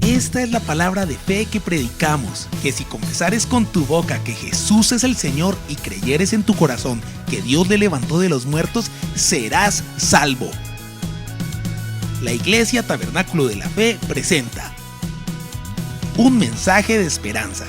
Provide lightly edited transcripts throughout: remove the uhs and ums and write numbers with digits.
Esta es la palabra de fe que predicamos, que si confesares con tu boca que Jesús es el Señor y creyeres en tu corazón que Dios le levantó de los muertos, serás salvo. La Iglesia Tabernáculo de la Fe presenta un mensaje de esperanza.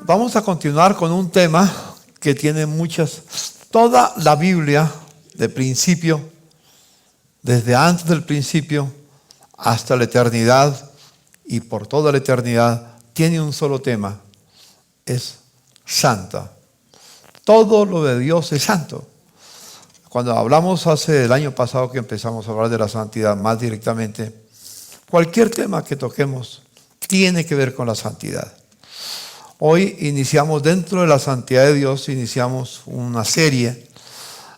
Vamos a continuar con un tema que tiene toda la Biblia de principio, desde antes del principio hasta la eternidad y por toda la eternidad, tiene un solo tema, es santa. Todo lo de Dios es santo. Cuando hablamos hace el año pasado que empezamos a hablar de la santidad más directamente, cualquier tema que toquemos tiene que ver con la santidad. Hoy iniciamos dentro de la santidad de Dios, iniciamos una serie.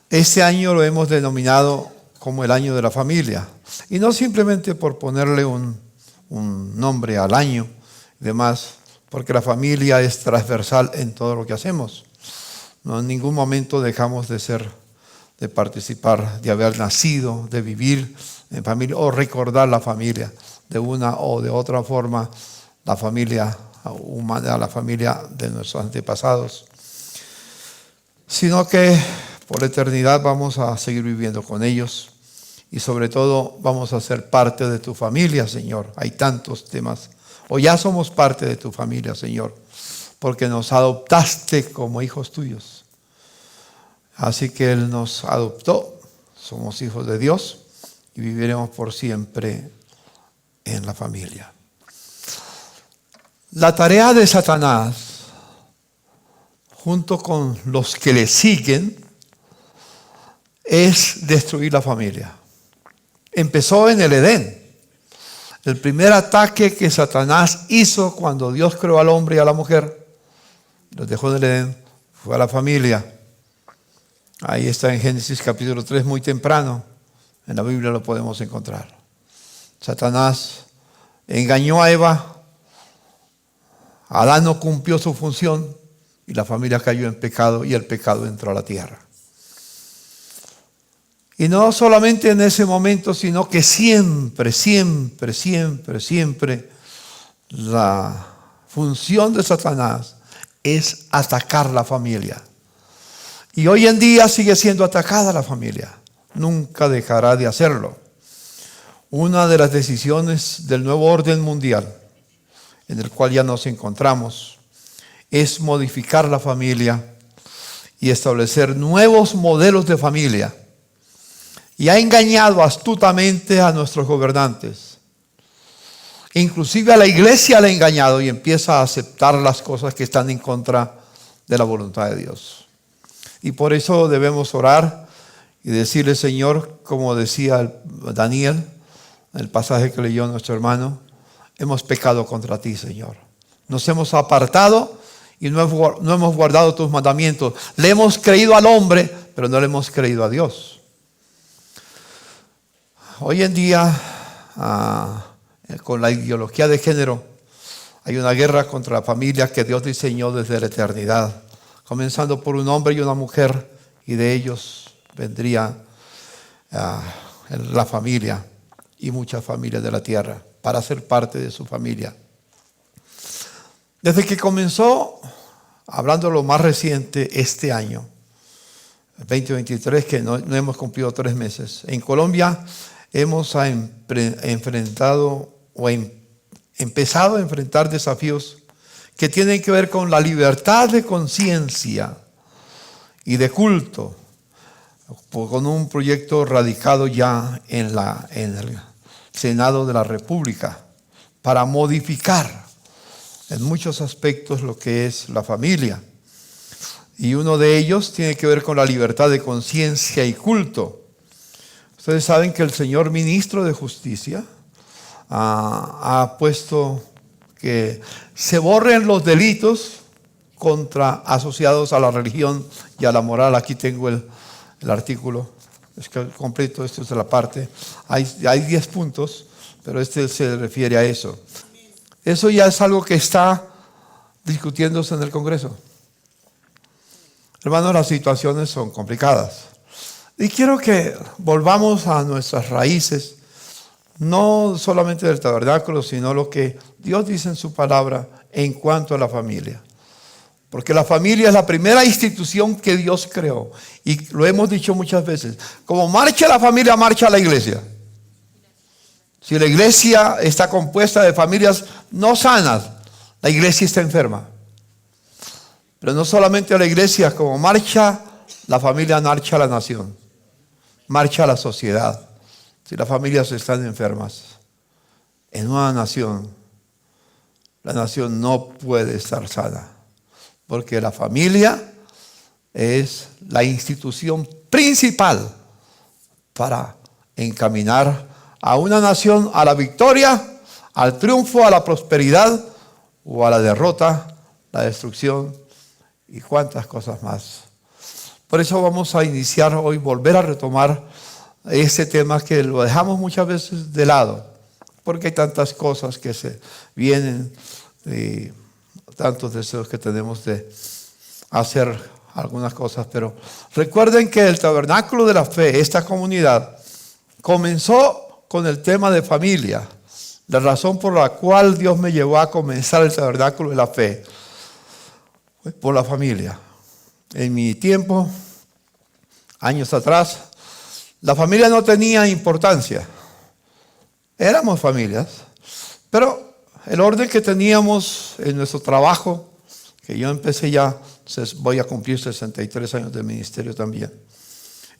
Este año lo hemos denominado como el año de la familia. Y no simplemente por ponerle un nombre al año y demás, porque la familia es transversal en todo lo que hacemos. No, en ningún momento dejamos de participar, de haber nacido, de vivir en familia o recordar la familia de una o de otra forma, la familia humana, la familia de nuestros antepasados, sino que por la eternidad vamos a seguir viviendo con ellos y sobre todo vamos a ser parte de tu familia, Señor. Hay tantos temas, o ya somos parte de tu familia, Señor, porque nos adoptaste como hijos tuyos. Así que Él nos adoptó, somos hijos de Dios y viviremos por siempre en la familia. La tarea de Satanás, junto con los que le siguen, es destruir la familia. Empezó en el Edén. El primer ataque que Satanás hizo cuando Dios creó al hombre y a la mujer, los dejó en el Edén, fue a la familia. Ahí está en Génesis capítulo 3, muy temprano. En la Biblia lo podemos encontrar. Satanás engañó a Eva. Adán no cumplió su función y la familia cayó en pecado y el pecado entró a la tierra. Y no solamente en ese momento, sino que siempre la función de Satanás es atacar la familia. Y hoy en día sigue siendo atacada la familia. Nunca dejará de hacerlo. Una de las decisiones del nuevo orden mundial en el cual ya nos encontramos, es modificar la familia y establecer nuevos modelos de familia. Y ha engañado astutamente a nuestros gobernantes. Inclusive a la iglesia le ha engañado y empieza a aceptar las cosas que están en contra de la voluntad de Dios. Y por eso debemos orar y decirle, Señor, como decía Daniel, el pasaje que leyó nuestro hermano, hemos pecado contra ti, Señor. Nos hemos apartado y no hemos guardado tus mandamientos. Le hemos creído al hombre, pero no le hemos creído a Dios. Hoy en día, con la ideología de género, hay una guerra contra la familia que Dios diseñó desde la eternidad, comenzando por un hombre y una mujer, y de ellos vendría la familia y muchas familias de la tierra, para ser parte de su familia. Desde que comenzó, hablando de lo más reciente, este año, 2023, que no hemos cumplido 3 meses, en Colombia hemos enfrentado o empezado a enfrentar desafíos que tienen que ver con la libertad de conciencia y de culto, con un proyecto radicado ya en el Senado de la República para modificar en muchos aspectos lo que es la familia. Y uno de ellos tiene que ver con la libertad de conciencia y culto. Ustedes saben que el señor ministro de Justicia ha puesto que se borren los delitos asociados a la religión y a la moral. Aquí tengo el artículo. Es que completo, esto es de la parte. Hay 10 puntos, pero este se refiere a eso. Eso ya es algo que está discutiéndose en el Congreso. Hermanos, las situaciones son complicadas. Y quiero que volvamos a nuestras raíces, no solamente del tabernáculo, sino lo que Dios dice en su palabra en cuanto a la familia. Porque la familia es la primera institución que Dios creó. Y lo hemos dicho muchas veces. Como marcha la familia, marcha la iglesia. Si la iglesia está compuesta de familias no sanas, la iglesia está enferma. Pero no solamente la iglesia, como marcha la familia, marcha la nación. Marcha la sociedad. Si las familias están enfermas, en una nación, la nación no puede estar sana. Porque la familia es la institución principal para encaminar a una nación a la victoria, al triunfo, a la prosperidad o a la derrota, la destrucción y cuantas cosas más. Por eso vamos a iniciar hoy, volver a retomar ese tema que lo dejamos muchas veces de lado, porque hay tantas cosas que se vienen y tantos deseos que tenemos de hacer algunas cosas. Pero recuerden que el Tabernáculo de la Fe, esta comunidad, comenzó con el tema de familia. La razón por la cual Dios me llevó a comenzar el Tabernáculo de la Fe fue por la familia. En mi tiempo, años atrás, la familia no tenía importancia. Éramos familias, pero el orden que teníamos en nuestro trabajo, que yo empecé ya, voy a cumplir 63 años de ministerio también.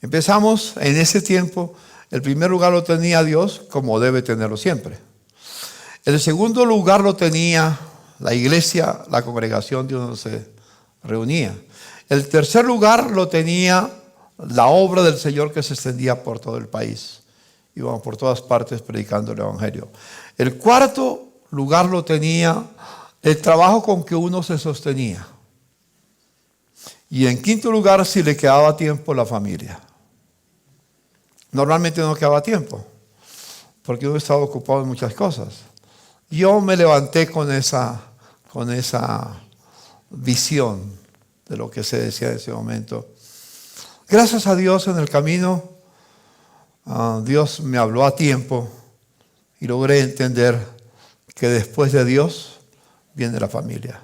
Empezamos en ese tiempo, el primer lugar lo tenía Dios, como debe tenerlo siempre. El segundo lugar lo tenía la iglesia, la congregación de donde se reunía. El tercer lugar lo tenía la obra del Señor que se extendía por todo el país. Íbamos por todas partes predicando el evangelio. El cuarto lugar lo tenía el trabajo con que uno se sostenía. Y en quinto lugar, si le quedaba tiempo, la familia. Normalmente no quedaba tiempo, porque uno estaba ocupado en muchas cosas. Yo me levanté con esa visión de lo que se decía en ese momento. Gracias a Dios en el camino, Dios me habló a tiempo y logré entender que después de Dios viene la familia.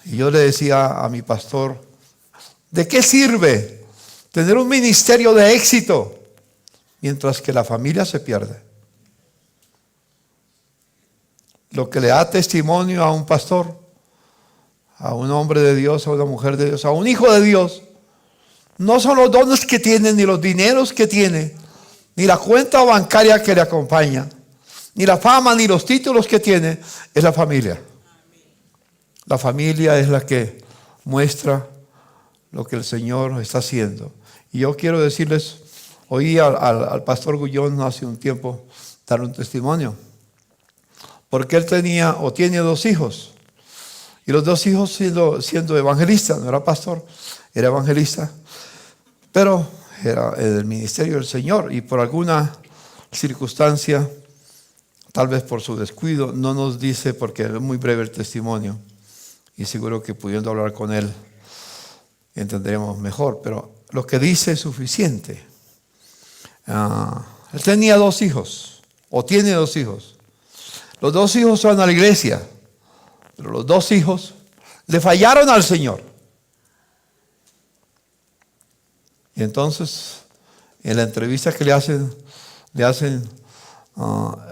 Y yo le decía a mi pastor, ¿de qué sirve tener un ministerio de éxito mientras que la familia se pierde? Lo que le da testimonio a un pastor, a un hombre de Dios, a una mujer de Dios, a un hijo de Dios, no son los dones que tiene, ni los dineros que tiene, ni la cuenta bancaria que le acompaña, ni la fama, ni los títulos que tiene, es la familia. La familia es la que muestra lo que el Señor está haciendo. Y yo quiero decirles, oí al pastor Gullón hace un tiempo dar un testimonio, porque él tenía o tiene 2 hijos, y los 2 hijos siendo evangelistas, no era pastor, era evangelista, pero era del ministerio del Señor, y por alguna circunstancia, tal vez por su descuido, no nos dice, porque es muy breve el testimonio, y seguro que pudiendo hablar con él entenderemos mejor, pero lo que dice es suficiente. Él tenía 2 hijos, o tiene 2 hijos. Los 2 hijos van a la iglesia, pero los 2 hijos le fallaron al Señor. Y entonces, en la entrevista que le hacen,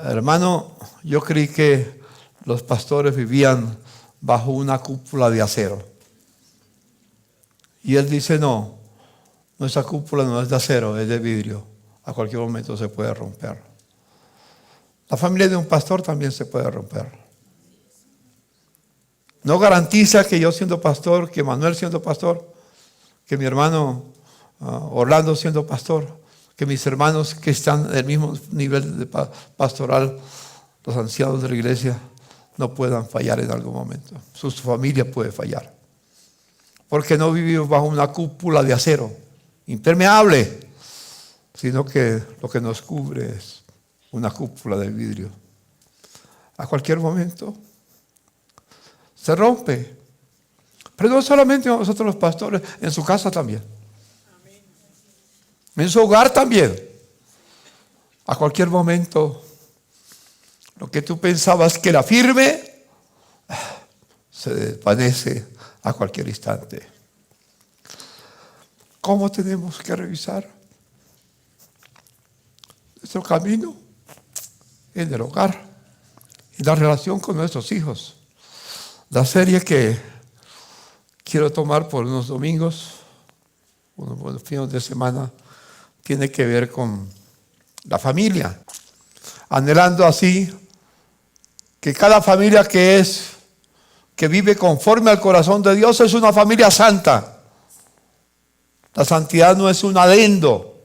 hermano, yo creí que los pastores vivían bajo una cúpula de acero. Y él dice, no, nuestra cúpula no es de acero, es de vidrio. A cualquier momento se puede romper. La familia de un pastor también se puede romper. No garantiza que yo siendo pastor, que Manuel siendo pastor, que mi hermano Orlando siendo pastor, que mis hermanos que están en el mismo nivel de pastoral, los ancianos de la iglesia, no puedan fallar en algún momento. Su familia puede fallar. porque no vivimos bajo una cúpula de acero impermeable, sino que lo que nos cubre es una cúpula de vidrio. A cualquier momento se rompe. Pero no solamente nosotros los pastores, en su casa también. En su hogar también. A cualquier momento, lo que tú pensabas que era firme, se desvanece a cualquier instante. ¿Cómo tenemos que revisar nuestro camino en el hogar, en la relación con nuestros hijos? La serie que quiero tomar por unos domingos, unos fines de semana, tiene que ver con la familia, anhelando así que cada familia que vive conforme al corazón de Dios es una familia santa. La santidad no es un adendo,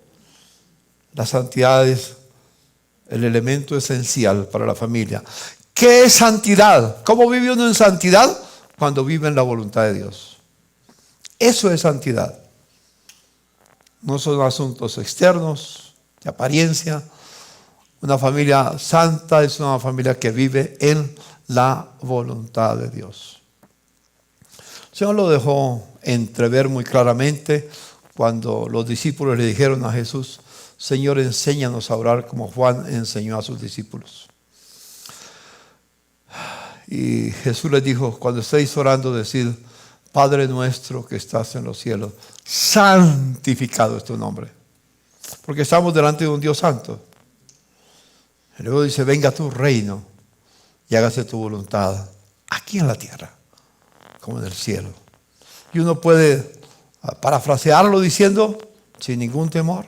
la santidad es el elemento esencial para la familia. ¿Qué es santidad? ¿Cómo vive uno en santidad? Cuando vive en la voluntad de Dios. Eso es santidad. No son asuntos externos, de apariencia. Una familia santa es una familia que vive en la voluntad de Dios. El Señor lo dejó entrever muy claramente cuando los discípulos le dijeron a Jesús: Señor, enséñanos a orar como Juan enseñó a sus discípulos. Y Jesús les dijo: cuando estéis orando, decid: Padre nuestro que estás en los cielos, santificado es tu nombre. Porque estamos delante de un Dios santo. Y luego dice: venga tu reino y hágase tu voluntad aquí en la tierra como en el cielo. Y uno puede parafrasearlo diciendo sin ningún temor: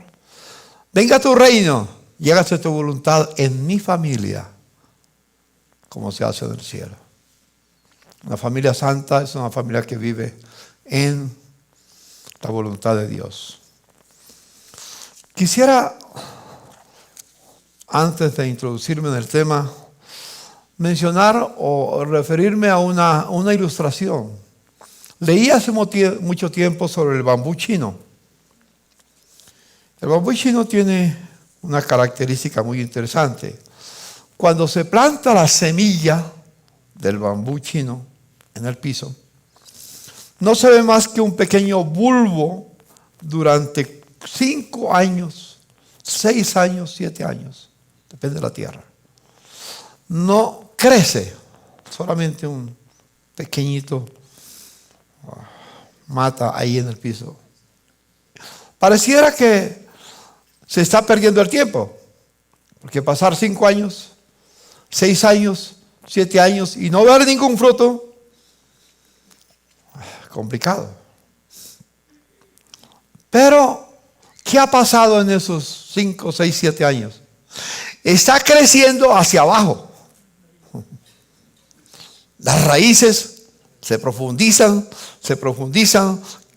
venga tu reino y hágase tu voluntad en mi familia como se hace en el cielo. Una familia santa es una familia que vive en la voluntad de Dios. Quisiera, antes de introducirme en el tema, mencionar o referirme a una ilustración. Leí hace mucho tiempo sobre el bambú chino. El bambú chino tiene una característica muy interesante. Cuando se planta la semilla del bambú chino en el piso, no se ve más que un pequeño bulbo durante 5 años, 6 años, 7 años, depende de la tierra. No crece, solamente un pequeñito mata ahí en el piso. Pareciera que se está perdiendo el tiempo, porque pasar 5 años, 6 años, 7 años y no ver ningún fruto, complicado. Pero, ¿qué ha pasado en esos 5, 6, 7 años? Está creciendo hacia abajo. Las raíces se profundizan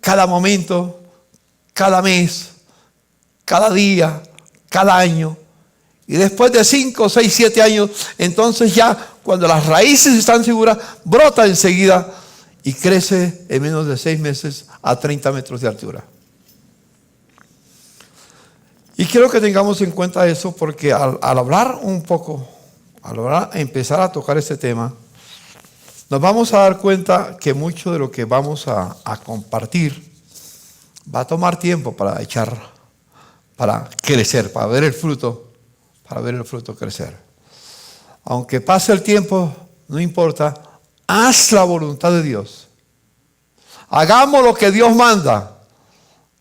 cada momento, cada mes, cada día, cada año. Y después de 5, 6, 7 años, entonces ya cuando las raíces están seguras, brota enseguida y crece en menos de 6 meses a 30 metros de altura. Y quiero que tengamos en cuenta eso porque al hablar un poco, empezar a tocar este tema, nos vamos a dar cuenta que mucho de lo que vamos a compartir va a tomar tiempo para crecer, para ver el fruto crecer. Aunque pase el tiempo, no importa, haz la voluntad de Dios. Hagamos lo que Dios manda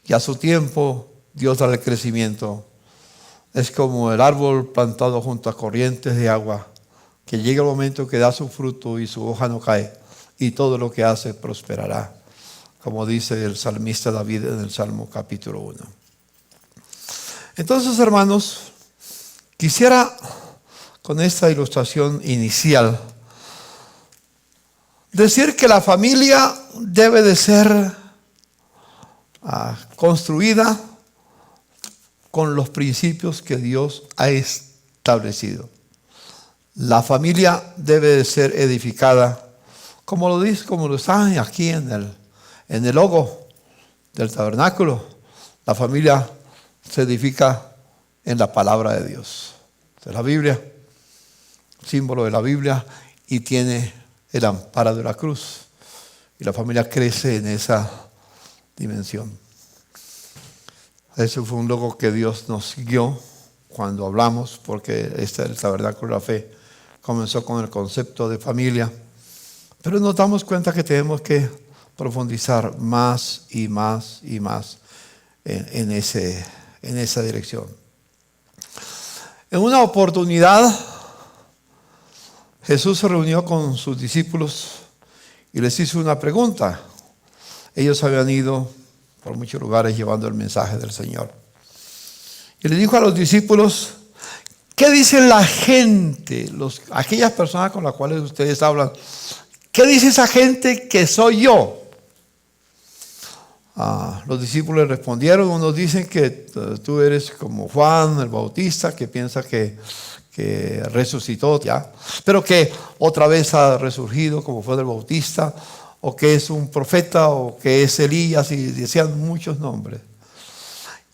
y a su tiempo Dios da el crecimiento. Es como el árbol plantado junto a corrientes de agua, que llega el momento que da su fruto y su hoja no cae, y todo lo que hace prosperará, como dice el salmista David en el Salmo capítulo 1. Entonces, hermanos, quisiera con esta ilustración inicial decir que la familia debe de ser construida con los principios que Dios ha establecido. La familia debe de ser edificada como lo está aquí en En el logo del tabernáculo, la familia se edifica en la palabra de Dios. Es la Biblia, símbolo de la Biblia, y tiene el amparo de la cruz. Y la familia crece en esa dimensión. Ese fue un logo que Dios nos guió cuando hablamos, porque el tabernáculo de la fe comenzó con el concepto de familia. Pero nos damos cuenta que tenemos que profundizar más y más y más en esa dirección. En una oportunidad, Jesús se reunió con sus discípulos y les hizo una pregunta. Ellos habían ido por muchos lugares llevando el mensaje del Señor. Y le dijo a los discípulos: ¿qué dice la gente? Aquellas personas con las cuales ustedes hablan, ¿qué dice esa gente que soy yo? Los discípulos le respondieron. Unos dicen que tú eres como Juan el Bautista, que piensa que resucitó ya, pero que otra vez ha resurgido como fue el Bautista, o que es un profeta, o que es Elías, y decían muchos nombres.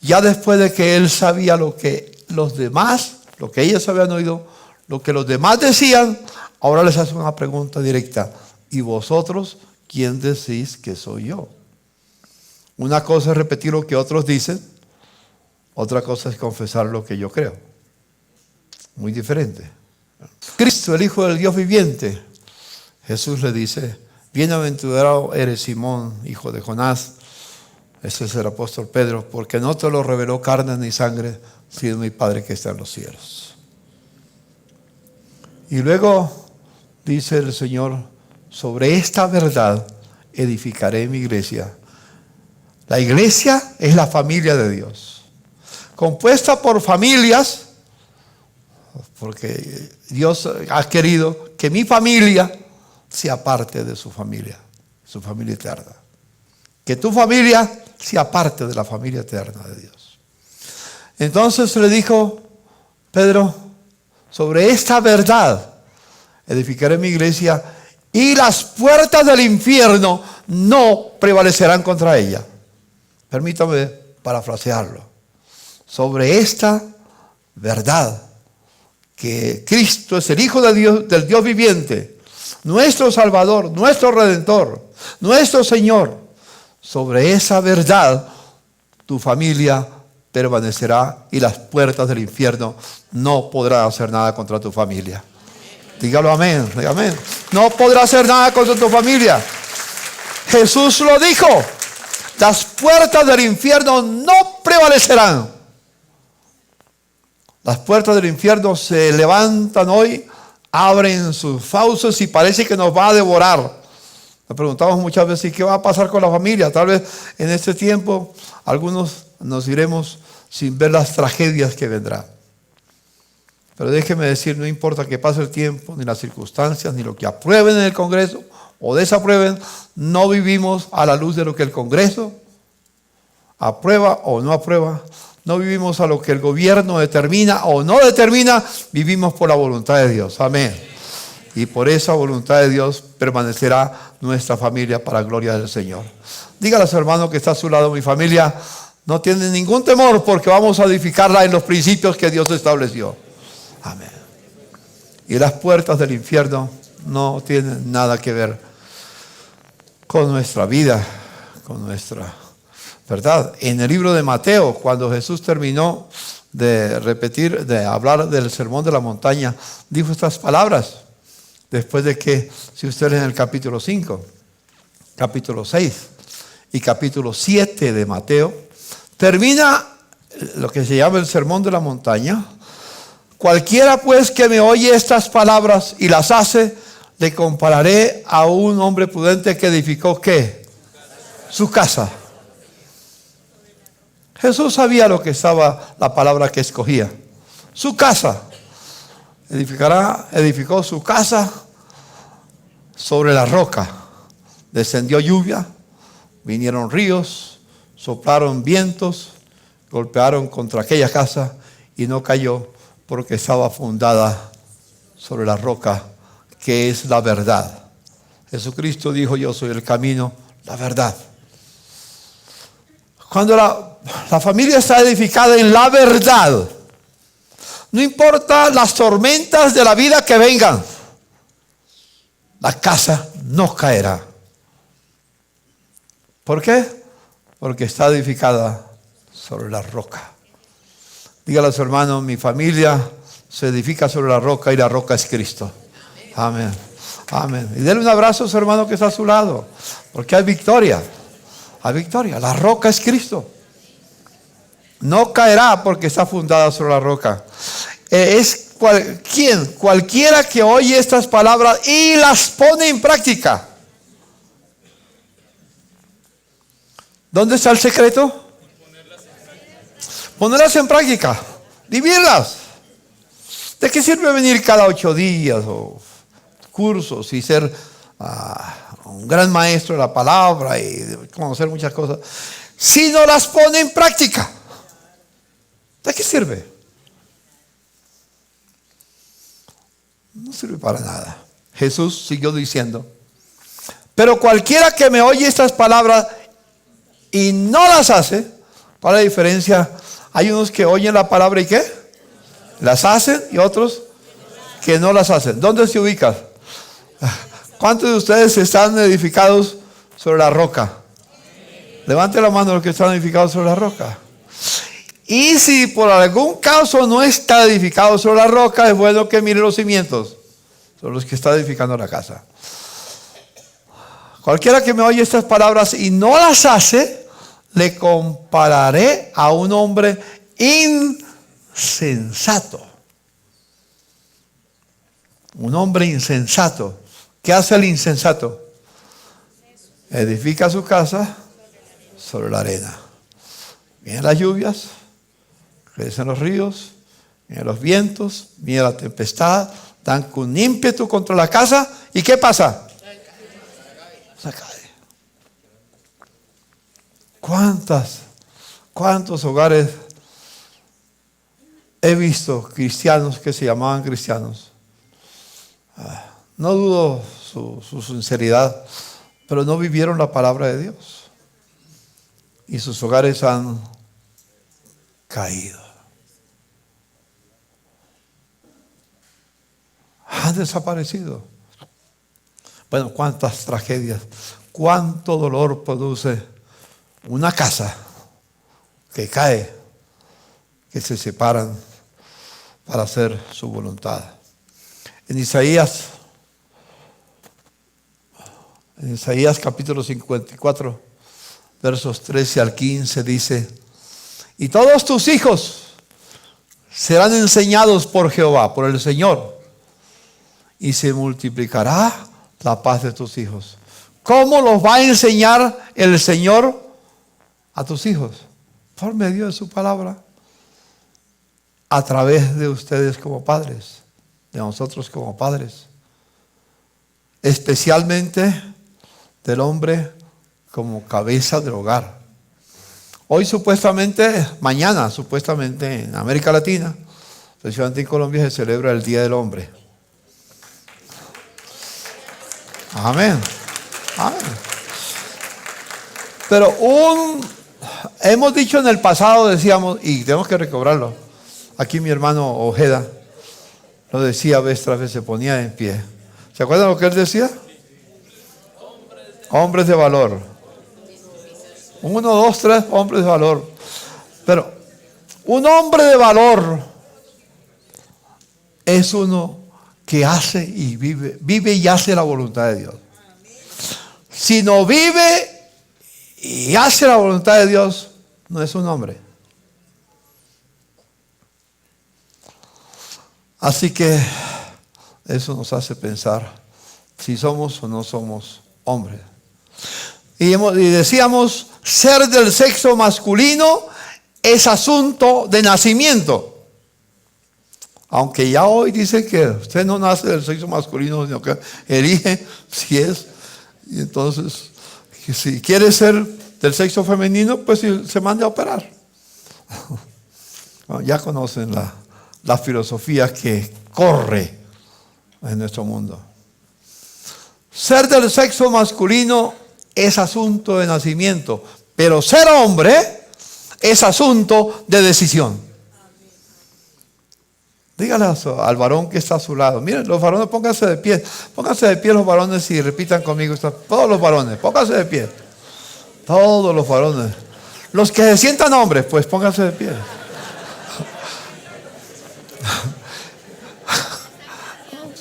Ya después de que él sabía lo que los demás, lo que ellos habían oído, lo que los demás decían, ahora les hace una pregunta directa: ¿y vosotros quién decís que soy yo? Una cosa es repetir lo que otros dicen, otra cosa es confesar lo que yo creo. Muy diferente. Cristo, el Hijo del Dios viviente, Jesús le dice: bienaventurado eres Simón, hijo de Jonás. Ese es el apóstol Pedro, porque no te lo reveló carne ni sangre, sino mi Padre que está en los cielos. Y luego dice el Señor: sobre esta verdad edificaré mi iglesia. La iglesia es la familia de Dios, compuesta por familias, porque Dios ha querido que mi familia sea parte de su familia eterna. Que tu familia sea parte de la familia eterna de Dios. Entonces le dijo Pedro: sobre esta verdad edificaré mi iglesia, y las puertas del infierno no prevalecerán contra ella. Permítame parafrasearlo. Sobre esta verdad, que Cristo es el Hijo de Dios, del Dios viviente, nuestro Salvador, nuestro Redentor, nuestro Señor, sobre esa verdad tu familia permanecerá, y las puertas del infierno no podrán hacer nada contra tu familia. Dígalo amén, diga amén. No podrá hacer nada contra tu familia. Jesús lo dijo: las puertas del infierno no prevalecerán. Las puertas del infierno se levantan hoy, abren sus fauces y parece que nos va a devorar. Nos preguntamos muchas veces: ¿qué va a pasar con la familia? Tal vez en este tiempo algunos nos iremos sin ver las tragedias que vendrán. Pero déjeme decir, no importa que pase el tiempo, ni las circunstancias, ni lo que aprueben en el Congreso o desaprueben, no vivimos a la luz de lo que el Congreso aprueba o no aprueba. No vivimos a lo que el gobierno determina o no determina, vivimos por la voluntad de Dios. Amén. Y por esa voluntad de Dios permanecerá nuestra familia para la gloria del Señor. Dígale a su hermano que está a su lado: mi familia no tiene ningún temor, porque vamos a edificarla en los principios que Dios estableció. Amén. Y las puertas del infierno no tienen nada que ver con nuestra vida, con nuestra verdad. En el libro de Mateo, cuando Jesús terminó de hablar del sermón de la montaña, dijo estas palabras. Después de que, si usted lee en el capítulo 5, capítulo 6 y capítulo 7 de Mateo, termina lo que se llama el sermón de la montaña. Cualquiera pues que me oye estas palabras y las hace, le compararé a un hombre prudente que edificó ¿qué? Su casa. Jesús sabía lo que estaba, la palabra que escogía. Su casa. Edificó su casa sobre la roca. Descendió lluvia, vinieron ríos, soplaron vientos, golpearon contra aquella casa y no cayó, porque estaba fundada sobre la roca, que es la verdad. Jesucristo dijo: yo soy el camino, la verdad Cuando la familia está edificada en la verdad, no importa las tormentas de la vida que vengan, la casa no caerá. ¿Por qué? Porque está edificada sobre la roca. Dígale a su hermano, mi familia se edifica sobre la roca y la roca es Cristo. Amén. Amén. Y denle un abrazo a su hermano que está a su lado, porque hay victoria. Hay victoria. La roca es Cristo. No caerá porque está fundada sobre la roca. Cualquiera que oye estas palabras y las pone en práctica. ¿Dónde está el secreto? Ponerlas en práctica. Vivirlas. ¿De qué sirve venir cada 8 días o cursos y ser un gran maestro de la palabra y conocer muchas cosas si no las pone en práctica? ¿De qué sirve? No sirve para nada. Jesús siguió diciendo, pero cualquiera que me oye estas palabras y no las hace, ¿cuál es la diferencia? Hay unos que oyen la palabra y ¿qué? Las hacen, y otros que no las hacen. ¿Dónde se ubican? ¿Cuántos de ustedes están edificados sobre la roca? Levante la mano los que están edificados sobre la roca. Y si por algún caso no está edificado sobre la roca, es bueno que mire los cimientos. Son los que están edificando la casa. Cualquiera que me oye estas palabras y no las hace, le compararé a un hombre insensato. Un hombre insensato. ¿Qué hace el insensato? Edifica su casa sobre la arena. Vienen las lluvias, crecen los ríos, vienen los vientos, viene la tempestad, dan con ímpetu contra la casa. ¿Y qué pasa? Se cae. ¿Cuántos hogares he visto cristianos que se llamaban cristianos? No dudo su sinceridad, pero no vivieron la palabra de Dios. Y sus hogares han caído. Han desaparecido. Bueno, cuántas tragedias, cuánto dolor produce una casa que cae, que se separan para hacer su voluntad. En Isaías capítulo 54, versos 13 al 15 dice, y todos tus hijos serán enseñados por Jehová, por el Señor, y se multiplicará la paz de tus hijos. ¿Cómo los va a enseñar el Señor a tus hijos? Por medio de su palabra, a través de ustedes como padres, de nosotros como padres, especialmente del hombre como cabeza del hogar. Hoy mañana supuestamente en América Latina, especialmente en Colombia, se celebra el Día del Hombre. Amén. Amén. Pero hemos dicho en el pasado, decíamos, y tenemos que recobrarlo. Aquí mi hermano Ojeda lo decía vez tras vez, se ponía en pie. ¿Se acuerdan lo que él decía? Hombres de valor. 1, 2, 3, hombres de valor. Pero un hombre de valor es uno que hace y vive y hace la voluntad de Dios. Si no vive y hace la voluntad de Dios, no es un hombre. Así que eso nos hace pensar si somos o no somos hombres. Y decíamos, ser del sexo masculino es asunto de nacimiento. Aunque ya hoy dice que usted no nace del sexo masculino, sino que elige si es. Y entonces, si quiere ser del sexo femenino, pues se mande a operar. Bueno, ya conocen la filosofía que corre en nuestro mundo. Ser del sexo masculino es asunto de nacimiento, pero ser hombre es asunto de decisión. Dígale al varón que está a su lado. Miren, los varones, pónganse de pie. Pónganse de pie los varones y repitan conmigo. Todos los varones, pónganse de pie. Todos los varones. Los que se sientan hombres, pues pónganse de pie.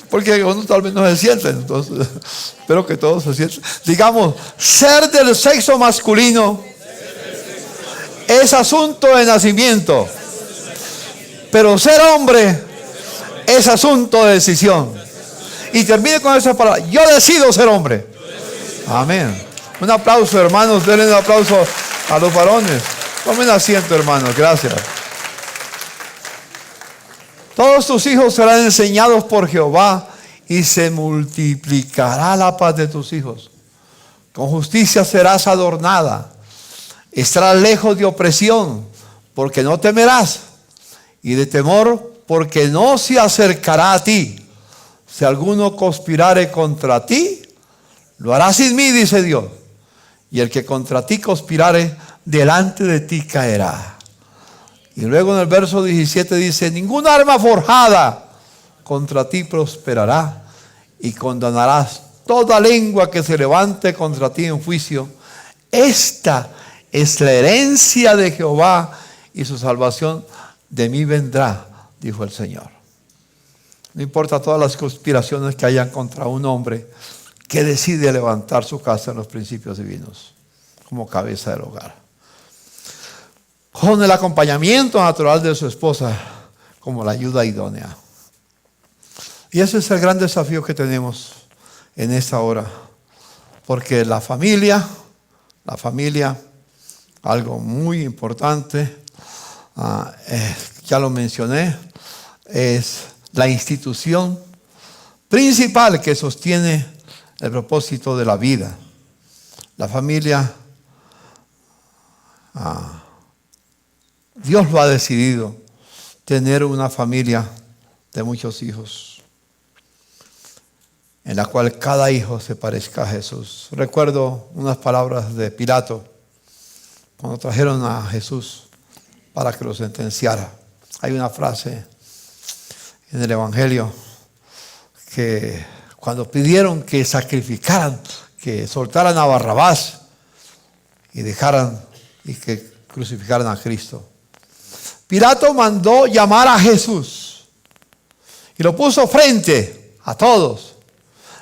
Porque uno tal vez no se sienten. Entonces, espero que todos se sientan. Digamos, ser del sexo masculino es asunto de nacimiento. Pero ser hombre es asunto de decisión. Y termine con esa palabra. Yo decido ser hombre. Amén. Un aplauso, hermanos. Denle un aplauso a los varones. Tomen asiento, hermanos. Gracias. Todos tus hijos serán enseñados por Jehová y se multiplicará la paz de tus hijos. Con justicia serás adornada. Estarás lejos de opresión, porque no temerás. Y de temor, porque no se acercará a ti. Si alguno conspirare contra ti, lo hará sin mí, dice Dios. Y el que contra ti conspirare, delante de ti caerá. Y luego en el verso 17 dice, ninguna arma forjada contra ti prosperará, y condenarás toda lengua que se levante contra ti en juicio. Esta es la herencia de Jehová, y su salvación de mí vendrá, dijo el Señor. No importa todas las conspiraciones que hayan contra un hombre que decide levantar su casa en los principios divinos como cabeza del hogar, con el acompañamiento natural de su esposa como la ayuda idónea. Y ese es el gran desafío que tenemos en esta hora, porque la familia, algo muy importante, ya lo mencioné, es la institución principal que sostiene el propósito de la vida. La familia, Dios lo ha decidido, tener una familia de muchos hijos, en la cual cada hijo se parezca a Jesús. Recuerdo unas palabras de Pilato cuando trajeron a Jesús para que lo sentenciara. Hay una frase en el Evangelio que cuando pidieron que sacrificaran, que soltaran a Barrabás y dejaran y que crucificaran a Cristo, Pilato mandó llamar a Jesús y lo puso frente a todos.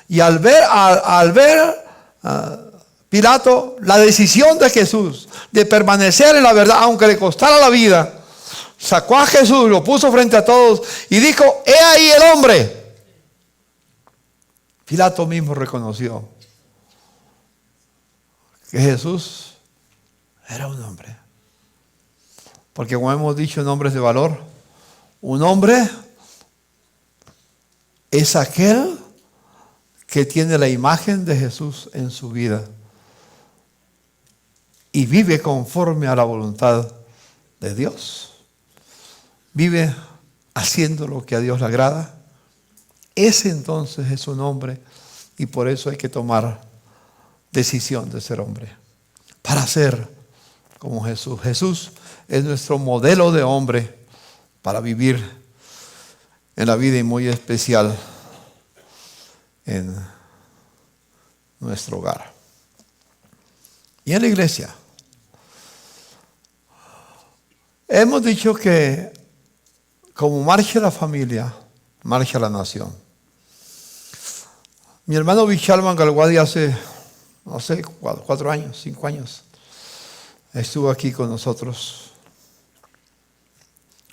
Y al ver Pilato la decisión de Jesús de permanecer en la verdad, aunque le costara la vida, sacó a Jesús, lo puso frente a todos y dijo, he ahí el hombre. Pilato mismo reconoció que Jesús era un hombre. Porque como hemos dicho en Hombres de Valor, un hombre es aquel que tiene la imagen de Jesús en su vida y vive conforme a la voluntad de Dios. Vive haciendo lo que a Dios le agrada. Ese entonces es un hombre, y por eso hay que tomar decisión de ser hombre, para ser como Jesús. Jesús es nuestro modelo de hombre para vivir en la vida, y muy especial en nuestro hogar y en la iglesia. Hemos dicho que como marcha la familia, marcha la nación. Mi hermano Bichalman Galguadi hace, no sé, 4 años, 5 años, estuvo aquí con nosotros.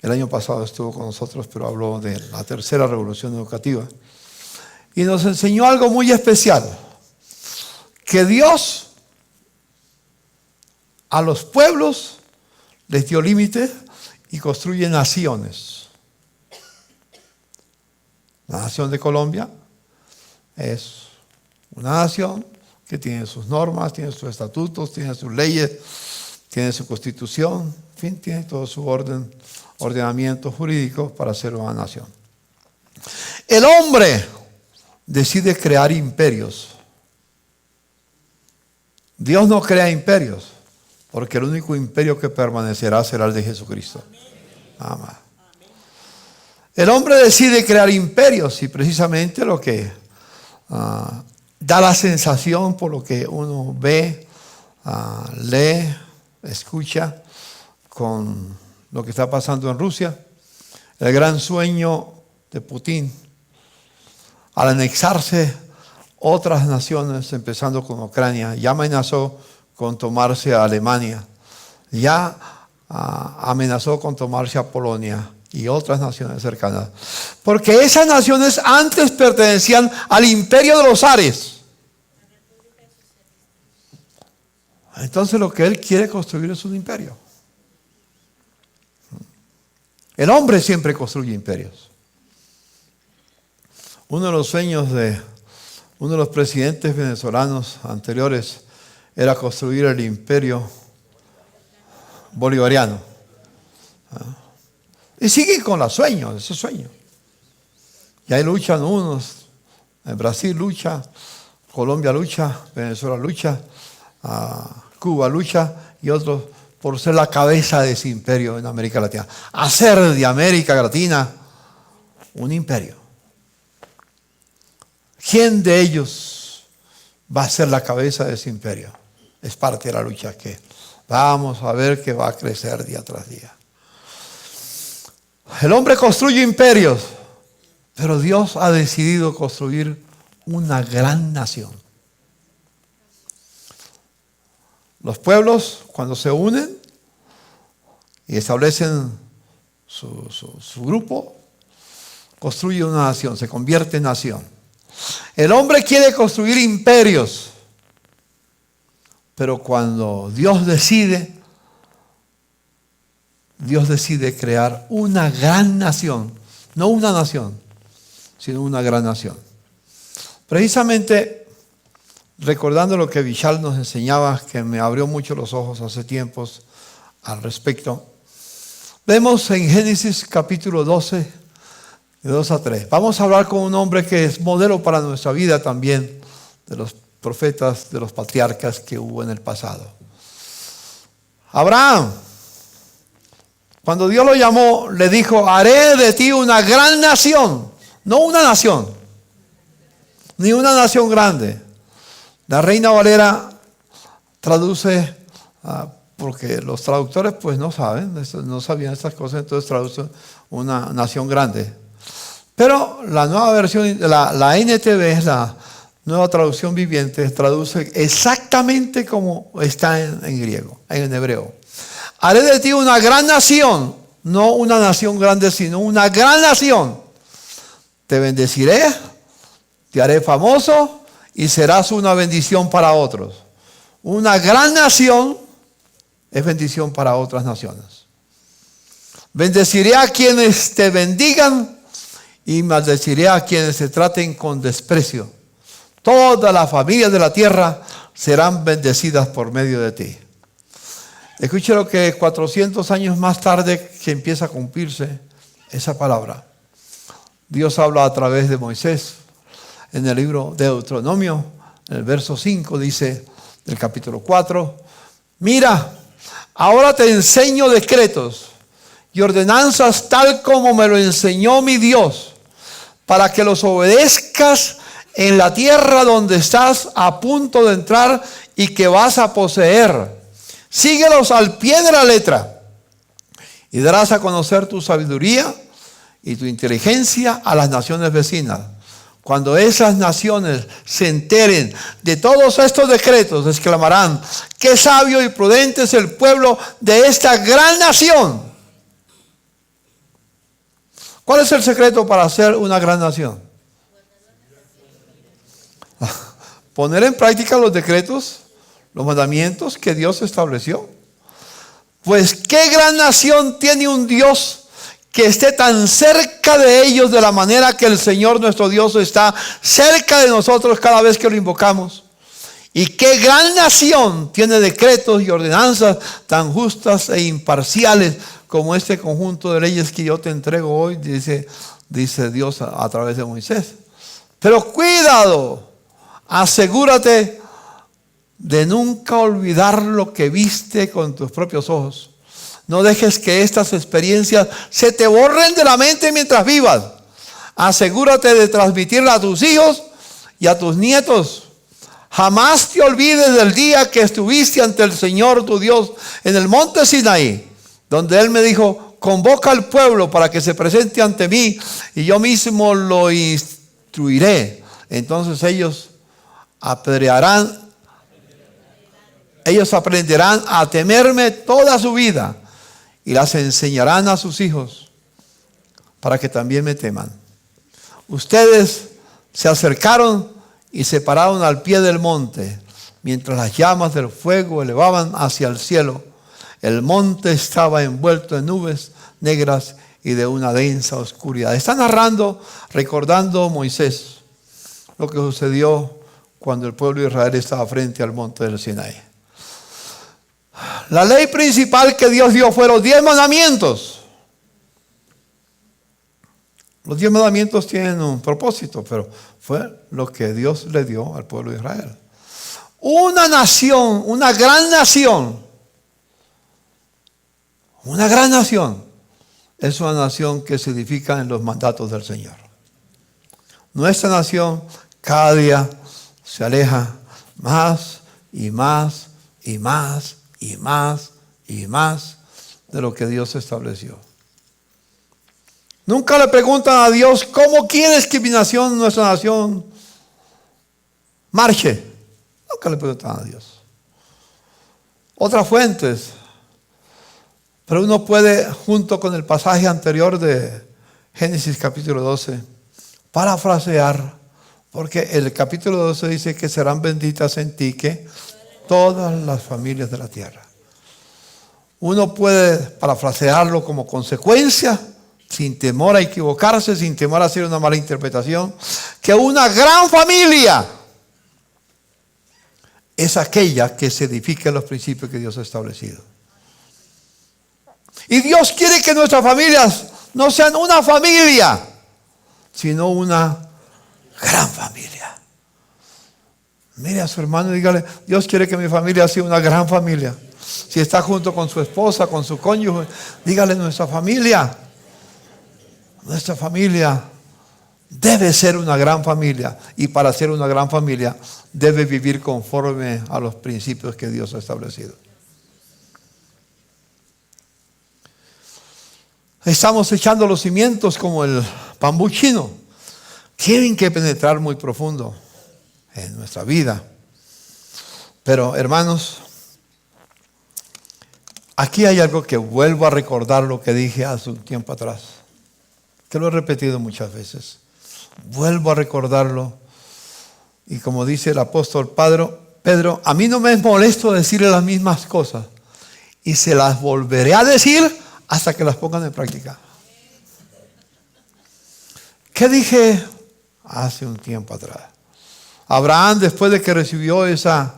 El año pasado estuvo con nosotros, pero habló de la tercera revolución educativa. Y nos enseñó algo muy especial, que Dios a los pueblos les dio límites y construye naciones. La nación de Colombia es una nación que tiene sus normas, tiene sus estatutos, tiene sus leyes, tiene su constitución, en fin, tiene todo su ordenamiento jurídico para ser una nación. El hombre decide crear imperios. Dios no crea imperios, porque el único imperio que permanecerá será el de Jesucristo. Amén. El hombre decide crear imperios y precisamente lo que da la sensación por lo que uno ve, lee, escucha con lo que está pasando en Rusia, el gran sueño de Putin al anexarse otras naciones, empezando con Ucrania, ya amenazó con tomarse a Alemania, ya amenazó con tomarse a Polonia y otras naciones cercanas, porque esas naciones antes pertenecían al imperio de los zares. Entonces lo que él quiere construir es un imperio. El hombre siempre construye imperios. Uno de los sueños de uno de los presidentes venezolanos anteriores era construir el imperio bolivariano. Y siguen con los sueños, esos sueños. Y ahí luchan unos, en Brasil lucha, Colombia lucha, Venezuela lucha, Cuba lucha y otros por ser la cabeza de ese imperio en América Latina. Hacer de América Latina un imperio. ¿Quién de ellos va a ser la cabeza de ese imperio? Es parte de la lucha que vamos a ver que va a crecer día tras día. El hombre construye imperios, pero Dios ha decidido construir una gran nación. Los pueblos, cuando se unen y establecen su grupo, construyen una nación, se convierte en nación. El hombre quiere construir imperios, pero cuando Dios decide crear una gran nación, no una nación, sino una gran nación. Precisamente, recordando lo que Vishal nos enseñaba, que me abrió mucho los ojos hace tiempos al respecto, vemos en Génesis capítulo 12, de 2 a 3. Vamos a hablar con un hombre que es modelo para nuestra vida también, de los profetas, de los patriarcas que hubo en el pasado. Abraham, cuando Dios lo llamó, le dijo: haré de ti una gran nación, no una nación, ni una nación grande. La Reina Valera traduce, porque los traductores pues no sabían estas cosas, entonces traducen una nación grande. Pero la nueva versión, la NTV, es la nueva traducción viviente, traduce exactamente como está en griego, en hebreo. Haré de ti una gran nación, no una nación grande, sino una gran nación. Te bendeciré, te haré famoso y serás una bendición para otros. Una gran nación es bendición para otras naciones. Bendeciré a quienes te bendigan y maldeciré a quienes te traten con desprecio. Todas las familias de la tierra serán bendecidas por medio de ti. Escuche lo que 400 años más tarde que empieza a cumplirse esa palabra. Dios habla a través de Moisés en el libro de Deuteronomio, en el verso 5 dice, del capítulo 4, mira, ahora te enseño decretos y ordenanzas tal como me lo enseñó mi Dios, para que los obedezcas en la tierra donde estás a punto de entrar y que vas a poseer. Síguelos al pie de la letra y darás a conocer tu sabiduría y tu inteligencia a las naciones vecinas. Cuando esas naciones se enteren de todos estos decretos, exclamarán: qué sabio y prudente es el pueblo de esta gran nación. ¿Cuál es el secreto para ser una gran nación? Poner en práctica los decretos, los mandamientos que Dios estableció. Pues qué gran nación tiene un Dios que esté tan cerca de ellos de la manera que el Señor nuestro Dios está cerca de nosotros cada vez que lo invocamos. Y qué gran nación tiene decretos y ordenanzas tan justas e imparciales como este conjunto de leyes que yo te entrego hoy, dice Dios a través de Moisés. Pero cuidado, asegúrate de nunca olvidar lo que viste con tus propios ojos. No dejes que estas experiencias se te borren de la mente mientras vivas. Asegúrate de transmitirla a tus hijos y a tus nietos. Jamás te olvides del día que estuviste ante el Señor tu Dios en el monte Sinaí, donde Él me dijo: convoca al pueblo para que se presente ante mí y yo mismo lo instruiré. Entonces ellos aprenderán a temerme toda su vida y las enseñarán a sus hijos para que también me teman. Ustedes se acercaron y se pararon al pie del monte, mientras las llamas del fuego elevaban hacia el cielo. El monte estaba envuelto en nubes negras y de una densa oscuridad. Está narrando, recordando Moisés lo que sucedió cuando el pueblo de Israel estaba frente al monte del Sinaí. La ley principal que Dios dio fueron 10 mandamientos. Los 10 mandamientos tienen un propósito, pero fue lo que Dios le dio al pueblo de Israel. Una nación, una gran nación, es una nación que se edifica en los mandatos del Señor. Nuestra nación cada día se aleja más y más y más y más y más de lo que Dios estableció. Nunca le preguntan a Dios: ¿cómo quieres que mi nación, nuestra nación, marche? Nunca le preguntan a Dios. Otras fuentes. Pero uno puede, junto con el pasaje anterior de Génesis capítulo 12, parafrasear, porque el capítulo 12 dice que serán benditas en ti que todas las familias de la tierra. Uno puede parafrasearlo como consecuencia, sin temor a equivocarse, sin temor a hacer una mala interpretación, que una gran familia es aquella que se edifica en los principios que Dios ha establecido. Y Dios quiere que nuestras familias no sean una familia, sino una gran familia. Mire a su hermano y dígale: Dios quiere que mi familia sea una gran familia. Si está junto con su esposa, con su cónyuge, dígale: nuestra familia debe ser una gran familia. Y para ser una gran familia debe vivir conforme a los principios que Dios ha establecido. Estamos echando los cimientos como el bambú chino. Tienen que penetrar muy profundo en nuestra vida. Pero hermanos, aquí hay algo que vuelvo a recordar lo que dije hace un tiempo atrás, que lo he repetido muchas veces. Vuelvo a recordarlo. Y como dice el apóstol Pedro, a mí no me es molesto decirle las mismas cosas, y se las volveré a decir hasta que las pongan en práctica. ¿Qué dije hace un tiempo atrás? Abraham, después de que recibió esas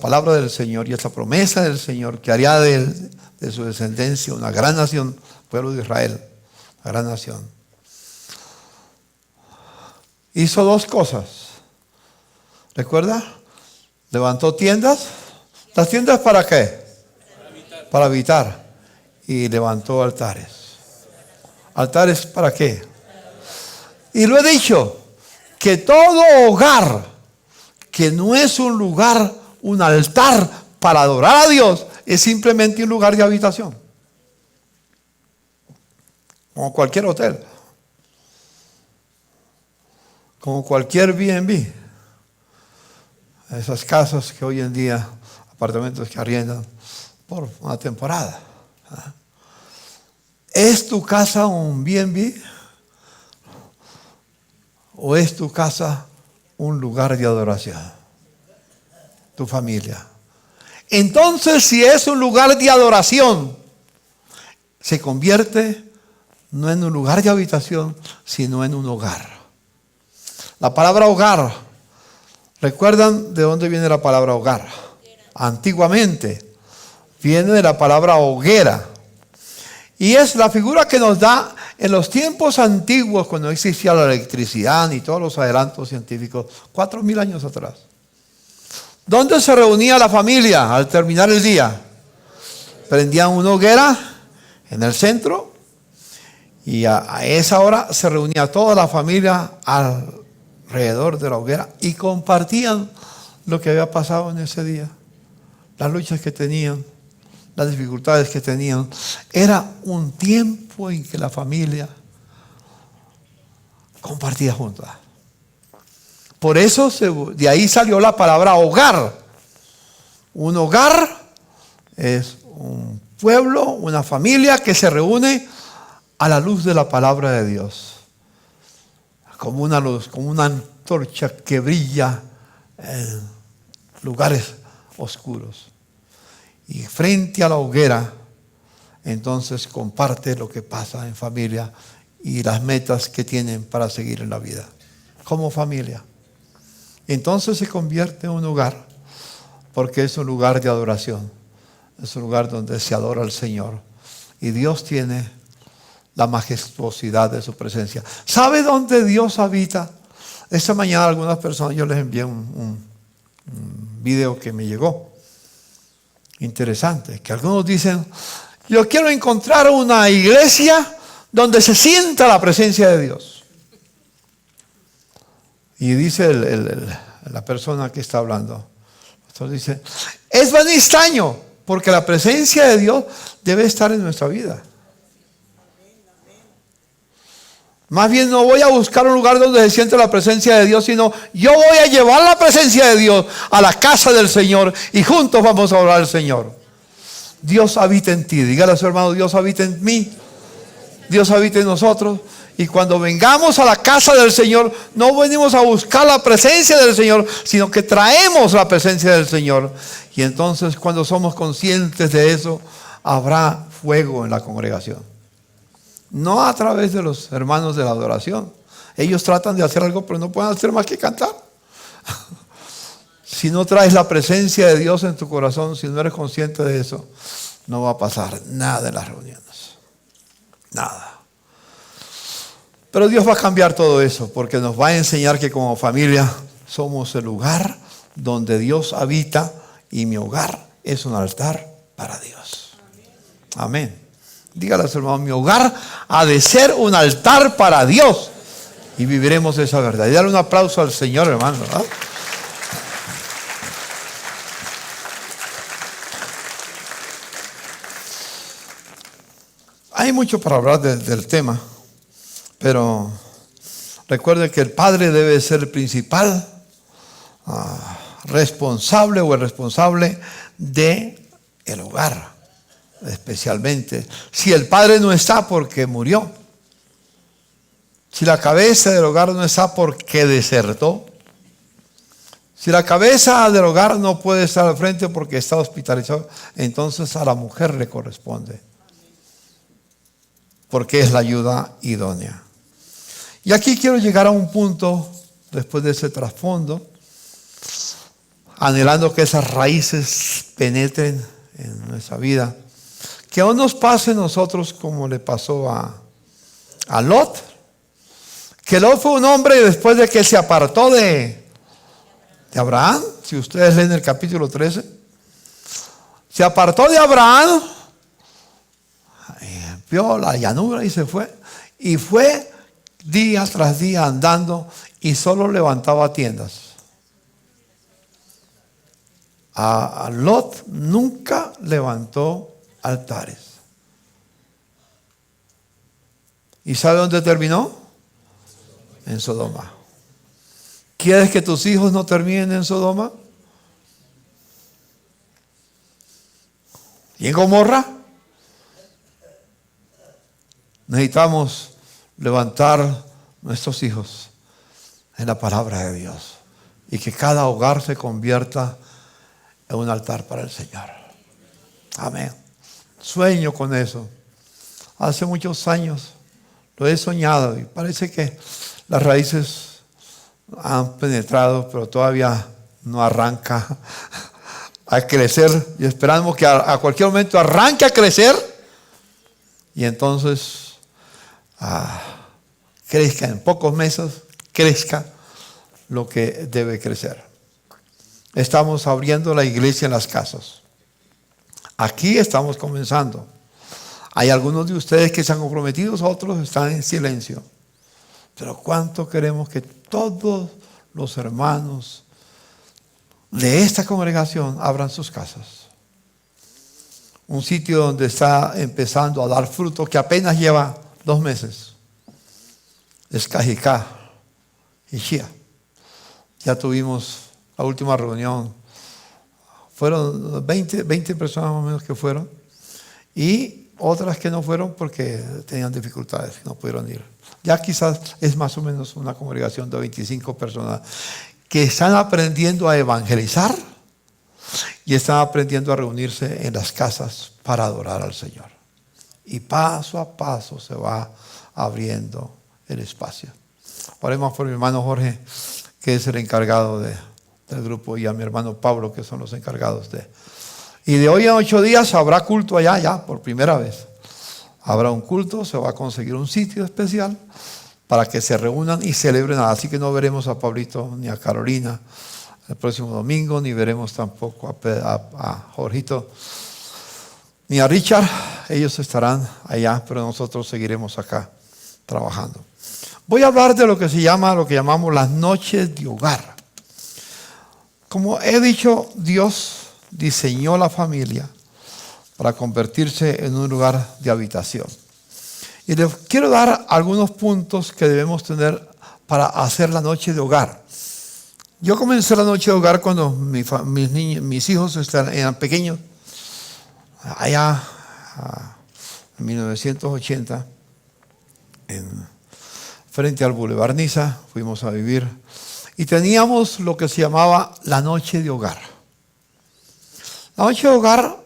palabras del Señor y esa promesa del Señor, que haría de su descendencia una gran nación, pueblo de Israel, una gran nación, hizo 2 cosas. ¿Recuerda? Levantó tiendas. ¿Las tiendas para qué? Para habitar. Y levantó altares. ¿Altares para qué? Y lo he dicho, que todo hogar que no es un lugar, un altar para adorar a Dios, es simplemente un lugar de habitación. Como cualquier hotel. Como cualquier B&B. Esas casas que hoy en día, apartamentos que arriendan por una temporada. ¿Es tu casa un B&B? ¿O es tu casa un lugar de adoración? Tu familia. Entonces, si es un lugar de adoración, se convierte no en un lugar de habitación, sino en un hogar. La palabra hogar, ¿recuerdan de dónde viene la palabra hogar? Antiguamente viene de la palabra hoguera. Y es la figura que nos da en los tiempos antiguos, cuando no existía la electricidad ni todos los adelantos científicos, 4,000 años atrás. ¿Dónde se reunía la familia al terminar el día? Prendían una hoguera en el centro y a esa hora se reunía toda la familia alrededor de la hoguera y compartían lo que había pasado en ese día, las luchas que tenían, las dificultades que tenían. Era un tiempo en que la familia compartía juntas. Por eso de ahí salió la palabra hogar. Un hogar es un pueblo, una familia que se reúne a la luz de la palabra de Dios. Como una luz, como una antorcha que brilla en lugares oscuros. Y frente a la hoguera, entonces comparte lo que pasa en familia y las metas que tienen para seguir en la vida. Como familia. Entonces se convierte en un hogar, porque es un lugar de adoración. Es un lugar donde se adora al Señor. Y Dios tiene la majestuosidad de su presencia. ¿Sabe dónde Dios habita? Esta mañana a algunas personas yo les envié un video que me llegó. Interesante. Que algunos dicen, yo quiero encontrar una iglesia donde se sienta la presencia de Dios. Y dice la persona que está hablando, entonces dice, es bien extraño, porque la presencia de Dios debe estar en nuestra vida. Más bien no voy a buscar un lugar donde se siente la presencia de Dios, sino yo voy a llevar la presencia de Dios a la casa del Señor y juntos vamos a orar al Señor. Dios habita en ti. Dígale a su hermano, Dios habita en mí. Dios habita en nosotros. Y cuando vengamos a la casa del Señor, no venimos a buscar la presencia del Señor, sino que traemos la presencia del Señor. Y entonces cuando somos conscientes de eso, habrá fuego en la congregación. No a través de los hermanos de la adoración. Ellos tratan de hacer algo, pero no pueden hacer más que cantar. Si no traes la presencia de Dios en tu corazón, si no eres consciente de eso, no va a pasar nada en las reuniones. Nada. Pero Dios va a cambiar todo eso, porque nos va a enseñar que como familia somos el lugar donde Dios habita y mi hogar es un altar para Dios. Amén. Dígale a su hermano, mi hogar ha de ser un altar para Dios y viviremos esa verdad. Y darle un aplauso al Señor, hermano, ¿verdad? Hay mucho para hablar del tema, pero recuerde que el padre debe ser el principal responsable o el responsable del hogar, especialmente. Si el padre no está porque murió, si la cabeza del hogar no está porque desertó, si la cabeza del hogar no puede estar al frente porque está hospitalizado, entonces a la mujer le corresponde, porque es la ayuda idónea. Y aquí quiero llegar a un punto, después de ese trasfondo, anhelando que esas raíces penetren en nuestra vida, que aún nos pase a nosotros como le pasó a Lot, que Lot fue un hombre después de que se apartó de Abraham. Si ustedes leen el capítulo 13, se apartó de Abraham, vio la llanura y se fue, y fue día tras día andando y solo levantaba tiendas. A Lot nunca levantó altares. ¿Y sabe dónde terminó? En Sodoma. ¿Quieres que tus hijos no terminen en Sodoma? ¿Y en Gomorra? Necesitamos levantar nuestros hijos en la palabra de Dios y que cada hogar se convierta en un altar para el Señor. Amén. Sueño con eso. Hace muchos años lo he soñado y parece que las raíces han penetrado, pero todavía no arranca a crecer, y esperamos que a cualquier momento arranque a crecer y entonces crezca en pocos meses, crezca lo que debe crecer. estamos abriendo la iglesia en las casas. Aquí estamos comenzando. Hay algunos de ustedes que se han comprometido, otros están en silencio. Pero ¿cuánto queremos que todos los hermanos de esta congregación abran sus casas? Un sitio donde está empezando a dar fruto que apenas lleva 2 meses. Es Cajicá y Chía. Ya tuvimos la última reunión. Fueron 20 personas más o menos que fueron. Y otras que no fueron porque tenían dificultades, no pudieron ir. Ya quizás es más o menos una congregación de 25 personas que están aprendiendo a evangelizar y están aprendiendo a reunirse en las casas para adorar al Señor. Y paso a paso se va abriendo el espacio. Oremos por mi hermano Jorge, que es el encargado del grupo, y a mi hermano Pablo, que son los encargados de... Y de hoy en 8 días habrá culto allá, ya por primera vez. Habrá un culto, se va a conseguir un sitio especial para que se reúnan y celebren. Así que no veremos a Pablito ni a Carolina el próximo domingo, ni veremos tampoco a Jorgito ni a Richard. Ellos estarán allá, pero nosotros seguiremos acá trabajando. Voy a hablar de lo que llamamos las noches de hogar. Como he dicho, Dios diseñó la familia para convertirse en un lugar de habitación. Y les quiero dar algunos puntos que debemos tener para hacer la noche de hogar. Yo comencé la noche de hogar cuando mis hijos eran pequeños, allá en 1980, frente al Boulevard Niza, fuimos a vivir y teníamos lo que se llamaba la noche de hogar. La noche de hogar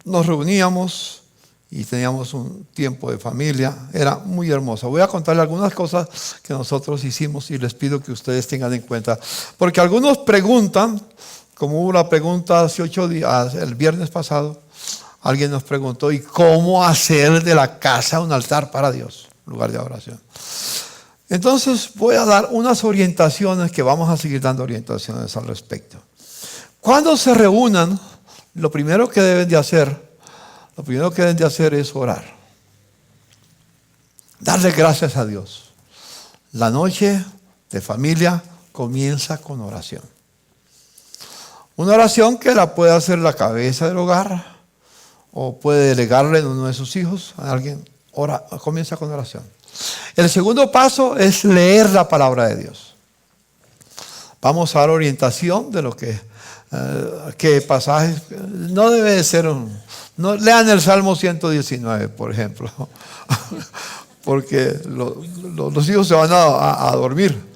nos reuníamos y teníamos un tiempo de familia. Era muy hermosa. Voy a contarle algunas cosas que nosotros hicimos y les pido que ustedes tengan en cuenta. Porque algunos preguntan, como hubo una pregunta hace 8 días, el viernes pasado, alguien nos preguntó, ¿y cómo hacer de la casa un altar para Dios, lugar de adoración? Entonces voy a dar unas orientaciones, que vamos a seguir dando orientaciones al respecto. Cuando se reúnan, lo primero que deben de hacer es orar. Darle gracias a Dios. La noche de familia comienza con oración. Una oración que la puede hacer la cabeza del hogar o puede delegarle en uno de sus hijos a alguien. Comienza con oración. El segundo paso es leer la palabra de Dios. Vamos a dar orientación de lo que pasajes. No debe de ser no lean el Salmo 119, por ejemplo, porque los hijos se van a dormir.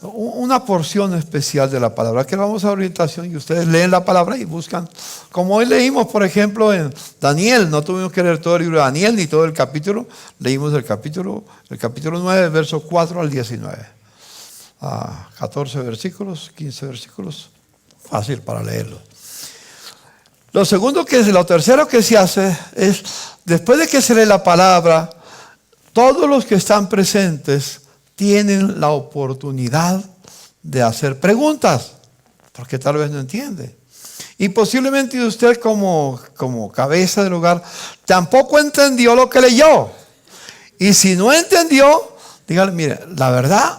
Una porción especial de la palabra, que vamos a orientación y ustedes leen la palabra y buscan. Como hoy leímos, por ejemplo, en Daniel, no tuvimos que leer todo el libro de Daniel ni todo el capítulo, leímos el capítulo 9, versos 4 al 19. 14 versículos, 15 versículos, fácil para leerlo. Lo tercero que se hace es, después de que se lee la palabra, todos los que están presentes tienen la oportunidad de hacer preguntas, porque tal vez no entiende. Y posiblemente usted como cabeza del hogar tampoco entendió lo que leyó. Y si no entendió, dígale, mire, la verdad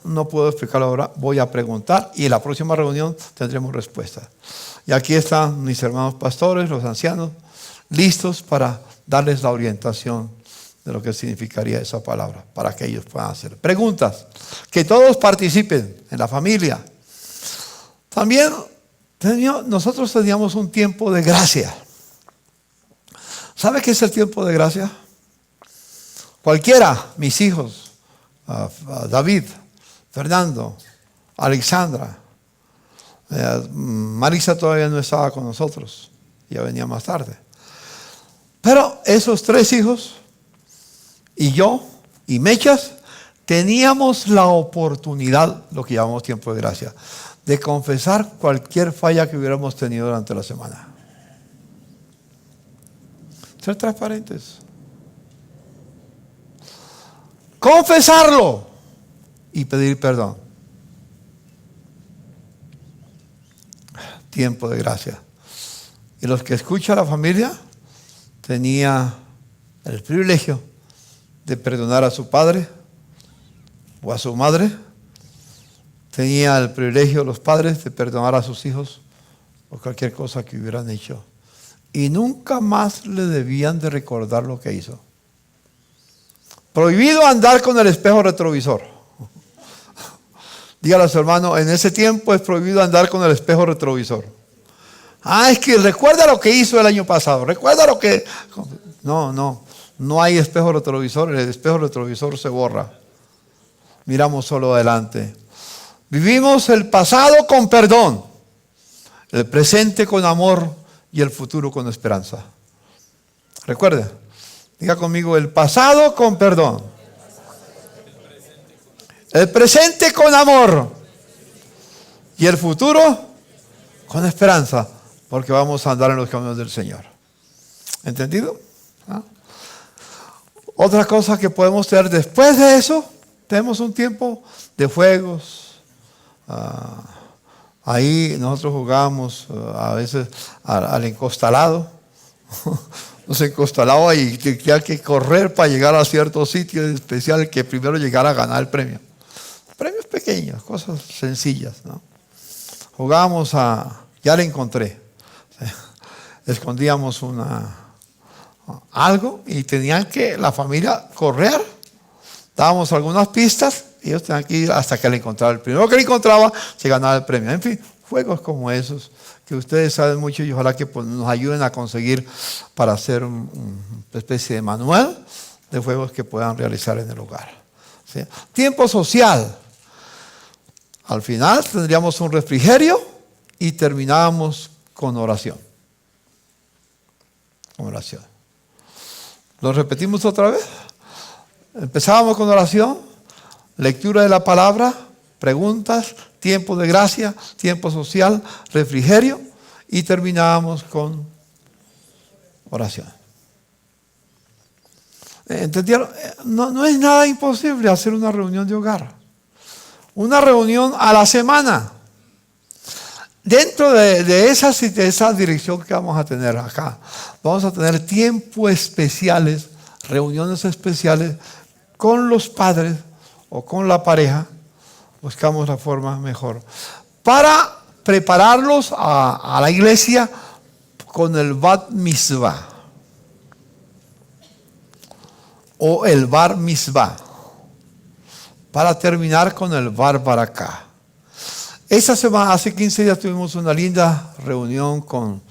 no puedo explicarlo ahora, voy a preguntar y en la próxima reunión tendremos respuesta. Y aquí están mis hermanos pastores, los ancianos, listos para darles la orientación de lo que significaría esa palabra, para que ellos puedan hacer preguntas, que todos participen en la familia. También nosotros teníamos un tiempo de gracia. ¿Sabe qué es el tiempo de gracia? Cualquiera, mis hijos, David, Fernando, Alexandra, Marisa todavía no estaba con nosotros, ya venía más tarde. Pero esos 3 hijos y yo y Mechas teníamos la oportunidad, lo que llamamos tiempo de gracia, de confesar cualquier falla que hubiéramos tenido durante la semana. Ser transparentes. Confesarlo y pedir perdón. tiempo de gracia. Y los que escucha la familia tenía el privilegio de perdonar a su padre o a su madre. Tenía el privilegio los padres de perdonar a sus hijos por cualquier cosa que hubieran hecho. Y nunca más le debían de recordar lo que hizo. Prohibido andar con el espejo retrovisor. Dígale a su hermano, en ese tiempo es prohibido andar con el espejo retrovisor. Es que recuerda lo que hizo el año pasado. Recuerda lo que... No hay espejo retrovisor. El espejo retrovisor se borra. Miramos solo adelante. Vivimos el pasado con perdón, el presente con amor y el futuro con esperanza. Recuerde, diga conmigo, el pasado con perdón, el presente con amor y el futuro con esperanza, porque vamos a andar en los caminos del Señor. ¿Entendido? Otra cosa que podemos tener después de eso, tenemos un tiempo de juegos. Ahí nosotros jugamos a veces al encostalado. Nos encostalaba y tenía que correr para llegar a cierto sitio especial que primero llegara a ganar el premio. Premios pequeños, cosas sencillas, ¿no? Jugábamos ya le encontré. Escondíamos algo y tenían que la familia correr. Dábamos algunas pistas. Ellos tenían que ir hasta que le encontraba. El primero que le encontraba se ganaba el premio. En fin, juegos como esos que ustedes saben mucho y ojalá que nos ayuden a conseguir para hacer una especie de manual de juegos que puedan realizar en el hogar. ¿Sí? Tiempo social. Al final tendríamos un refrigerio y terminábamos con oración. Con oración. ¿Lo repetimos otra vez? Empezábamos con oración. Lectura de la palabra, preguntas, tiempo de gracia, tiempo social, refrigerio y terminábamos con oración. ¿Entendieron? No es nada imposible hacer una reunión de hogar. Una reunión a la semana. Dentro de esa dirección que vamos a tener acá, vamos a tener tiempos especiales, reuniones especiales con los padres o con la pareja, buscamos la forma mejor, para prepararlos a la iglesia con el Bat Mitzvah o el Bar Mitzvah, para terminar con el Bar Baraká. Esa semana, hace 15 días, tuvimos una linda reunión con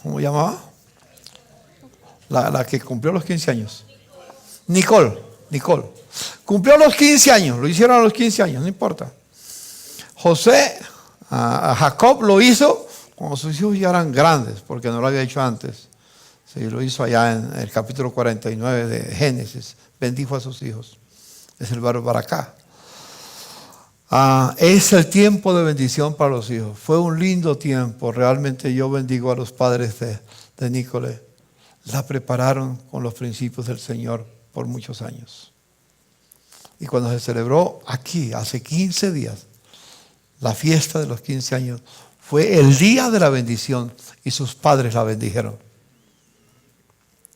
¿cómo llamaba? La que cumplió los 15 años. Nicole. Cumplió los 15 años, lo hicieron a los 15 años, no importa. Jacob lo hizo cuando sus hijos ya eran grandes, porque no lo había hecho antes. Sí, lo hizo allá en el capítulo 49 de Génesis. Bendijo a sus hijos. Es el Bar Baraká. Es el tiempo de bendición para los hijos. Fue un lindo tiempo. Realmente yo bendigo a los padres de Nicole. La prepararon con los principios del Señor por muchos años. Y cuando se celebró aquí, hace 15 días, la fiesta de los 15 años, fue el día de la bendición y sus padres la bendijeron.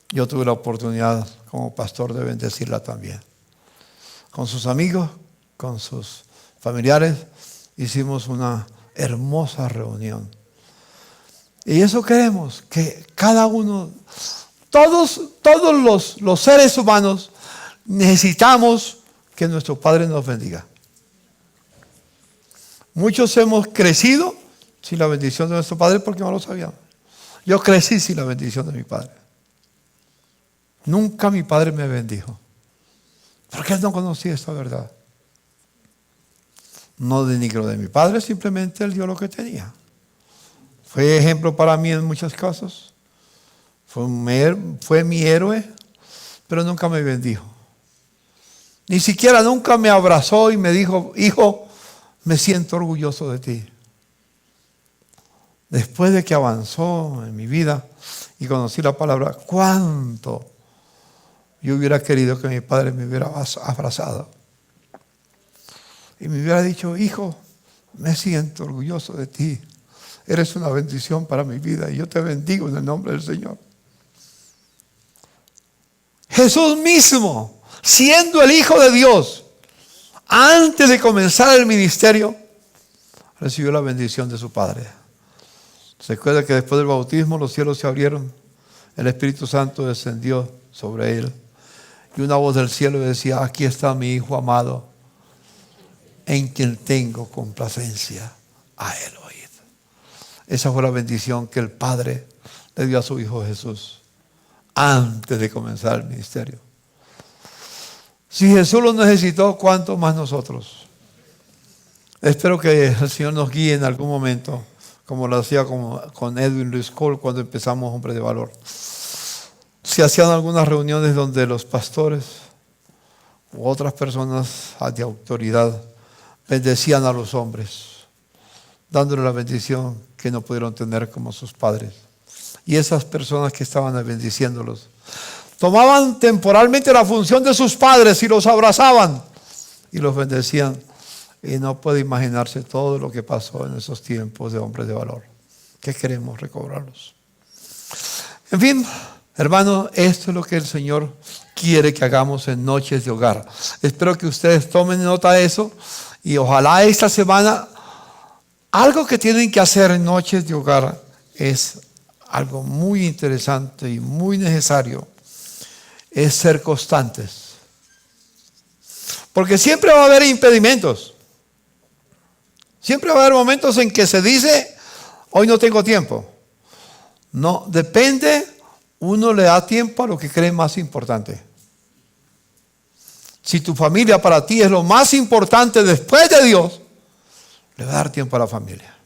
Yo tuve la oportunidad como pastor de bendecirla también. Con sus amigos, con sus familiares, hicimos una hermosa reunión. Y eso queremos, que cada uno, todos los seres humanos necesitamos que nuestro Padre nos bendiga. Muchos hemos crecido sin la bendición de nuestro Padre porque no lo sabíamos. Yo crecí sin la bendición de mi Padre. Nunca mi Padre me bendijo, porque Él no conocía esta verdad. No denigro de mi Padre, simplemente Él dio lo que tenía. Fue ejemplo para mí en muchos casos. Fue mi héroe, pero nunca me bendijo. Ni siquiera nunca me abrazó y me dijo: hijo, me siento orgulloso de ti. Después de que avanzó en mi vida y conocí la palabra, cuánto yo hubiera querido que mi padre me hubiera abrazado. y me hubiera dicho: hijo, me siento orgulloso de ti. Eres una bendición para mi vida y yo te bendigo en el nombre del Señor. Jesús mismo, siendo el Hijo de Dios, antes de comenzar el ministerio, recibió la bendición de su Padre. Se acuerda que después del bautismo los cielos se abrieron, el Espíritu Santo descendió sobre él y una voz del cielo decía: aquí está mi Hijo amado, en quien tengo complacencia, a él oíd. Esa fue la bendición que el Padre le dio a su Hijo Jesús antes de comenzar el ministerio. Si Jesús lo necesitó, ¿cuánto más nosotros? Espero que el Señor nos guíe en algún momento, como lo hacía con Edwin Lewis Cole cuando empezamos Hombre de Valor. Se hacían algunas reuniones donde los pastores u otras personas de autoridad bendecían a los hombres, dándole la bendición que no pudieron tener como sus padres. Y esas personas que estaban bendiciéndolos tomaban temporalmente la función de sus padres y los abrazaban y los bendecían. Y no puede imaginarse todo lo que pasó en esos tiempos de hombres de valor, que queremos recobrarlos. En fin, hermanos, esto es lo que el Señor quiere que hagamos en Noches de Hogar. Espero que ustedes tomen nota de eso y ojalá esta semana, algo que tienen que hacer en Noches de Hogar es algo muy interesante y muy necesario, es ser constantes. Porque siempre va a haber impedimentos. Siempre va a haber momentos en que se dice: hoy no tengo tiempo. No, depende, uno le da tiempo a lo que cree más importante. Si tu familia para ti es lo más importante después de Dios, le va a dar tiempo a la familia.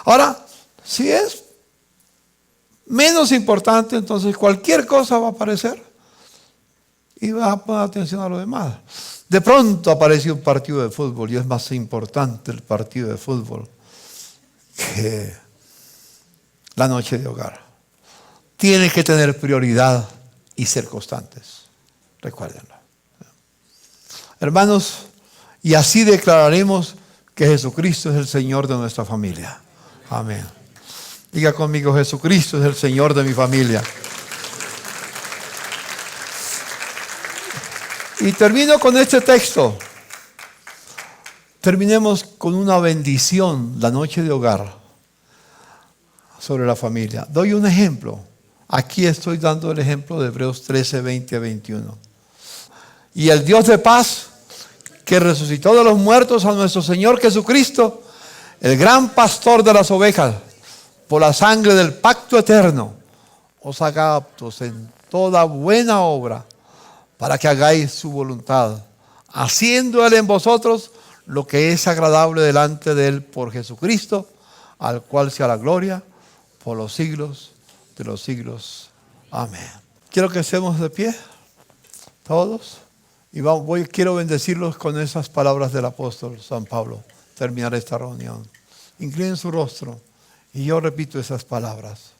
Ahora, si es menos importante, entonces cualquier cosa va a aparecer y va a poner atención a lo demás. De pronto aparece un partido de fútbol y es más importante el partido de fútbol que la noche de hogar. Tienes que tener prioridad y ser constantes. Recuérdenlo. Hermanos, y así declararemos que Jesucristo es el Señor de nuestra familia. Amén. Diga conmigo: Jesucristo es el Señor de mi familia. Y termino con este texto. Terminemos con una bendición, la noche de hogar, sobre la familia. Doy un ejemplo. Aquí estoy dando el ejemplo de Hebreos 13, 20 a 21. Y el Dios de paz, que resucitó de los muertos a nuestro Señor Jesucristo, el gran pastor de las ovejas, por la sangre del pacto eterno, os haga aptos en toda buena obra, para que hagáis su voluntad, haciendo Él en vosotros lo que es agradable delante de Él por Jesucristo, al cual sea la gloria por los siglos de los siglos. Amén. Quiero que estemos de pie, todos, y quiero bendecirlos con esas palabras del apóstol San Pablo. Terminar esta reunión. Inclinen su rostro y yo repito esas palabras.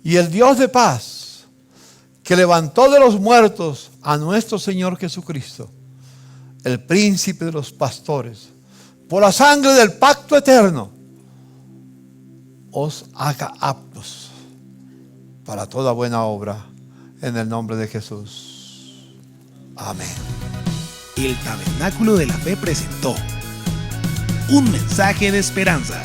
Y el Dios de paz, que levantó de los muertos a nuestro Señor Jesucristo, el príncipe de los pastores, por la sangre del pacto eterno, os haga aptos para toda buena obra, en el nombre de Jesús. Amén. El Tabernáculo de la Fe presentó un mensaje de esperanza.